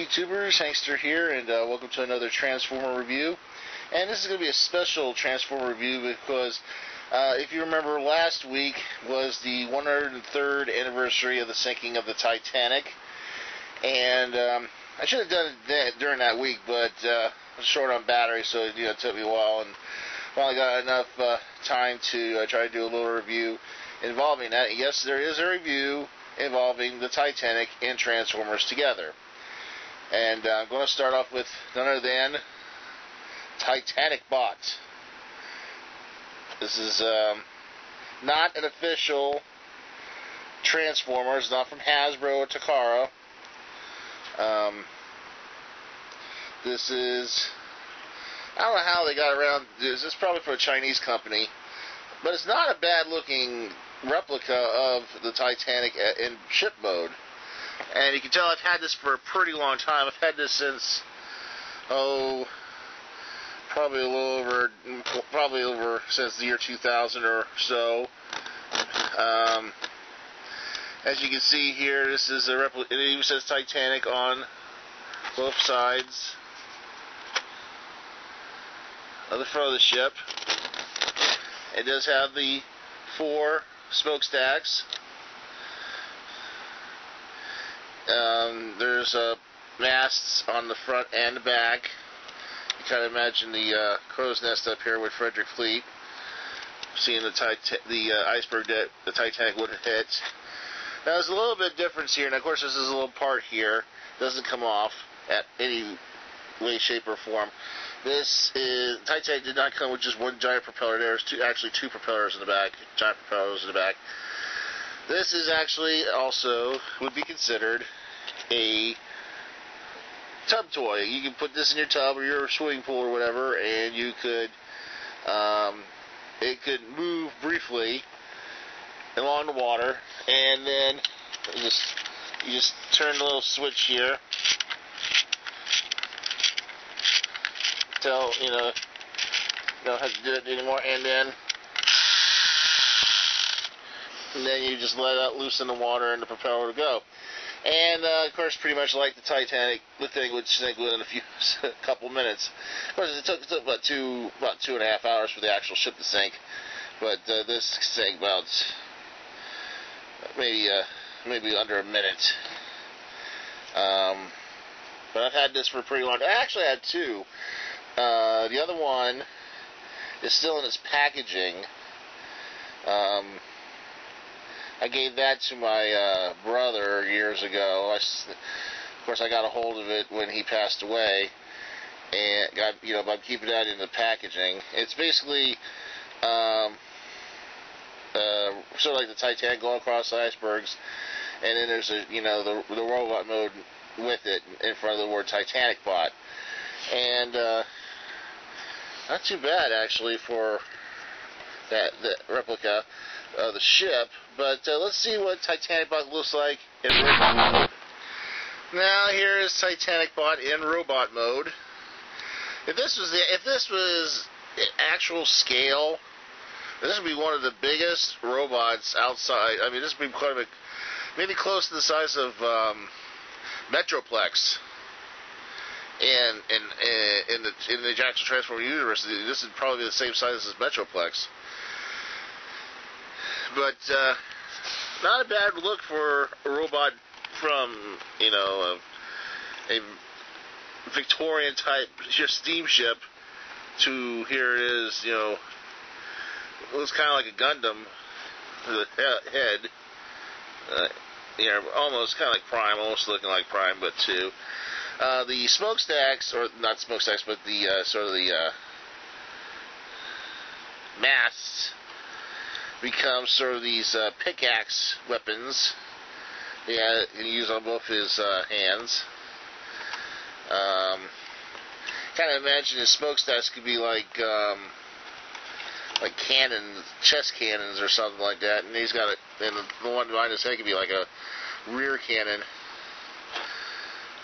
YouTubers, Hangster here, and welcome to another Transformer review. And this is going to be a special Transformer review because if you remember, last week was the 103rd anniversary of the sinking of the Titanic, and I should have done it during that week, but I was short on battery, so it took me a while, and finally got enough time to try to do a little review involving that. And yes, there is a review involving the Titanic and Transformers together. And I'm going to start off with none other than Titanic Bot. This is not an official Transformer. It's not from Hasbro or Takara. This is, I don't know how they got around this. This is probably for a Chinese company. But it's not a bad looking replica of the Titanic in ship mode. And you can tell I've had this for a pretty long time. I've had this since, probably over since the year 2000 or so. As you can see here, this is a replica. It even says Titanic on both sides of the front of the ship. It does have the 4 smokestacks. There's masts on the front and the back. You kind of imagine the crow's nest up here with Frederick Fleet, seeing the iceberg that the Titanic would have hit. Now there's a little bit of difference here, and of course this is a little part here. It doesn't come off at any way, shape, or form. This is Titanic did not come with just one giant propeller. There's actually two propellers in the back, giant propellers in the back. This is actually also would be considered a tub toy. You can put this in your tub or your swimming pool or whatever, and you could it could move briefly along the water, and then you just turn the little switch here. Till you don't have to do it anymore, and then you just let it loosen the water and the propeller to go. And of course, pretty much like the Titanic, the thing would sink within a couple minutes. Of course, it took about 2.5 hours for the actual ship to sink, but this sank about maybe under a minute. But I've had this for pretty long. I actually had 2. The other one is still in its packaging. I gave that to my brother years ago. Of course, I got a hold of it when he passed away, and by keeping that in the packaging. It's basically sort of like the Titanic going across the icebergs, and then there's the robot mode with it in front of the word Titanic Bot, and not too bad actually for the replica of the ship. But let's see what Titanic Bot looks like in robot mode. Now here is Titanic Bot in robot mode. If this was actual scale, this would be one of the biggest robots outside. I mean, this would be quite a bit, maybe close to the size of Metroplex. And in the actual Transformer universe, this is probably the same size as Metroplex. But not a bad look for a robot from a Victorian type steamship to here it is. It looks kind of like a Gundam with a head. Almost kind of like Prime, almost looking like Prime, but 2. The smokestacks, or not smokestacks, but the sort of the masts become sort of these pickaxe weapons. Yeah, he can use on both his hands. Kind of imagine his smokestacks could be like cannons, chest cannons or something like that, and he's got it. And the one behind his head could be like a rear cannon.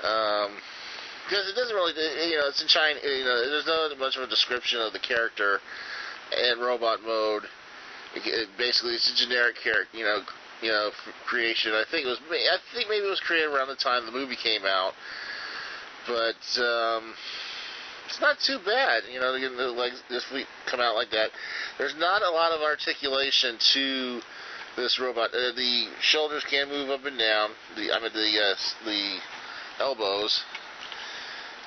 Because it doesn't really, it's in China. There's not much of a description of the character in robot mode. Basically, it's a generic character, creation. I think maybe it was created around the time the movie came out. But it's not too bad, you know, getting the legs, this fleet come out like that. There's not a lot of articulation to this robot. The shoulders can move up and down. The elbows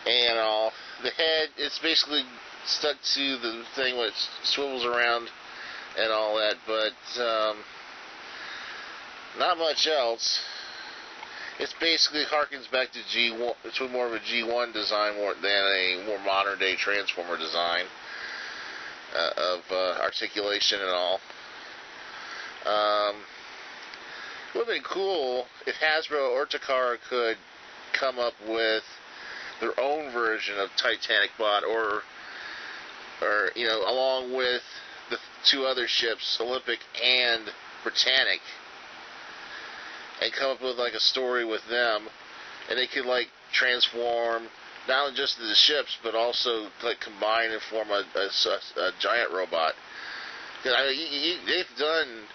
and all. The head, it's basically stuck to the thing when it swivels around and all that, but not much else. It's basically harkens back to G1. It's more of a G1 design than a more modern day Transformer design of articulation and all. It would have been cool if Hasbro or Takara could come up with their own version of Titanic bot, or you know, along with the two other ships, Olympic and Britannic, and come up with like a story with them, and they could like transform not only just the ships but also like combine and form a giant robot. I mean, they've done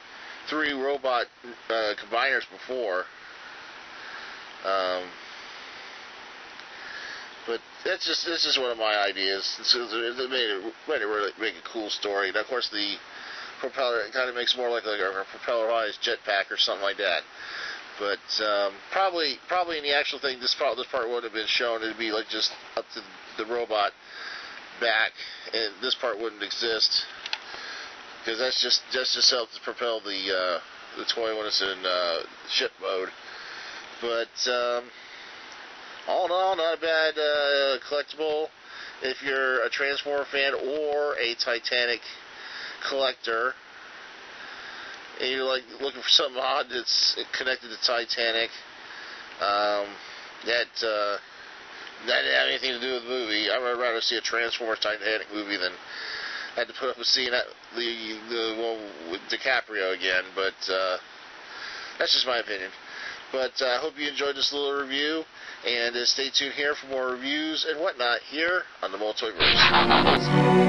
3 robot combiners before, but that's just one of my ideas. It made it really make a cool story. And of course, the propeller kind of makes more like a propellerized jetpack or something like that. But probably in the actual thing, this part would have been shown. It'd be like just up to the robot back, and this part wouldn't exist because that's just helps to propel the toy when it's in ship mode. But all in all, not a bad collectible if you're a Transformer fan or a Titanic collector. And you're like looking for something odd that's connected to Titanic, that didn't have anything to do with the movie. I would rather see a Transformers Titanic movie than had to put up with seeing the one with DiCaprio again. But that's just my opinion. But I hope you enjoyed this little review, and stay tuned here for more reviews and whatnot here on the Multoyverse.